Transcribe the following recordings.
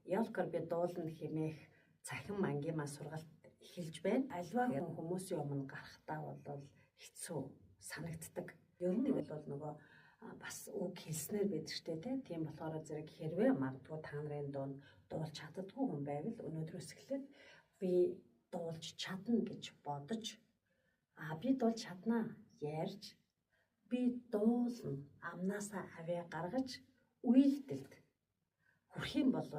Ялкар би дуулна хэмээх цахим ангимаа сургалт эхэлж байна. Альва хүмүүсийн өмнө гарахтаа бол хэцүү санагддаг. Ер нь бол нөгөө бас үг хэлснээр байдаг штэ тийм болохоор зэрэг хэрвээ магадгүй та нарын дунд дуулж чаддгүй хүн байвал өнөөдрөөс эхлээд би дуулж чадна гэж бодож би дуулж чаднаа ярьж би дуулна амнаасаа аваа гаргаж үйлдэлд хүрэх юм бол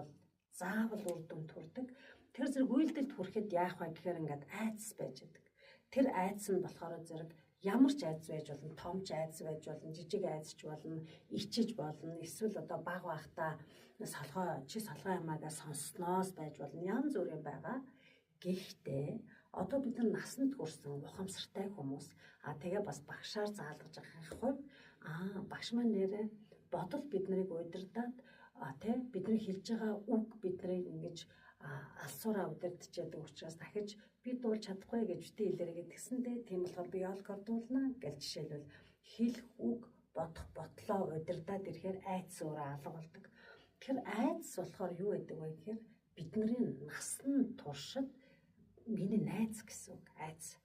заавал үр дүн төрдөг. Тэр зэрэг үйлдэлд хүрэхэд яах вэ гэхээр ингээд айдас байж байдаг. Тэр айдас нь болохоор зэрэг ямар ч айдас байж болно, том ч айдас байж болно, жижиг айдас ч болно, ичиж болно, эсвэл одоо баг байхдаа солгоо ямаагаа сонсноос байж болно. Янз бүрийн байгаа. Гэхдээ одоо бид нар насанд хүрсэн ухамсартай хүмүүс тэгээ бас багшаар заалгаж байгаа хувьд багш маань нэрээ бодол бид нарыг удирдаад бидний хэлж байгаа үг биднийг ингэж алсуураа удирдчихэд учраас дахиж би дуулж чадахгүй гэж битээ илэрээ гэдгсэндээ тийм болохоор би ялкар дуулна гэж жишээлбэл хэлэх үг бодох бодлоо удирдаад ирэхээр айдас өөрөө алга болдог. Тэгэхээр айдас болохоор юу гэдэг вэ гэхээр бидний насан туршид миний найз гэсэн үг айдас.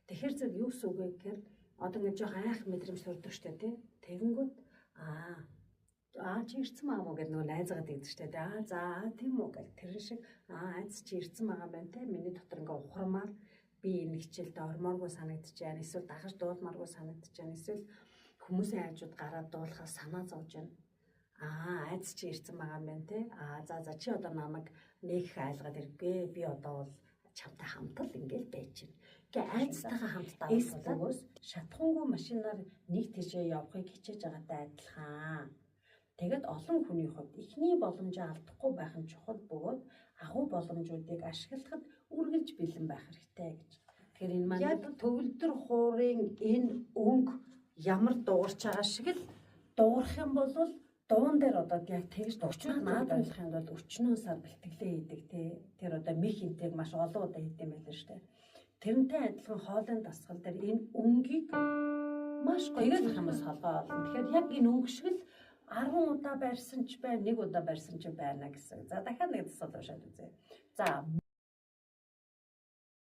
Тэгэхээр зөв юу гэсэн үг вэ гэхээр одоо ингэ жоох айх мэдрэмж төрдөг штэ тэгэнгүүт чи ирсэн маа мó гэдэг нөгөө найзаагаа тэгдэг штэ тийм үү гэх тэр шиг айдас чи ирсэн байгаа байна те миний дотор ингээ ухармаар би энэ хичээлдээ ормооргүй санагдаж байна эсвэл дагаж дуулмааргүй санагдаж байна эсвэл хүмүүсийн хайжууд гараад дуулахаар санаа зовж байна айдас чи ирсэн байгаа юм байна те за чи одоо намайг нэг айлгаад иргээ би одоо бол чамтай хамтал ингээл байж байна. Гэ айдастайгаа хамт давуулгаас шатхангүй машинаар нэг тийшээ явахыг хичээж байгаатай адилхан. Тэгэд олон хүний хувьд эхний боломжоо алдахгүй байх нь чухал бөгөөд агуу боломжуудыг ашиглахад үргэлж бэлэн байх хэрэгтэй гэж. Тэгэхээр энэ маань яг төгөлдөр хуурын энэ өнгө ямар дуурч байгаа шиг л дуурах юм бол дуун дээр одоо яг тэгж дурчмал наад ойлгох юм бол өчнөө сар бэлтгэлээ хийдэг тэр одоо мэх интэг маш олон удаа хийдэм байлаа шүү дээ. Тэрнтэй адилхан хоолойн дасгал дээр энэ өнгийг маш гоё тэгэл хамаас холгоо олно. Тэгэхээр яг энэ өнгө шиг л 10 удаа барьсан ч бай, 1 удаа барьсан ч байна гэсэн. За дахиад нэг дасгал уушаад үзье. За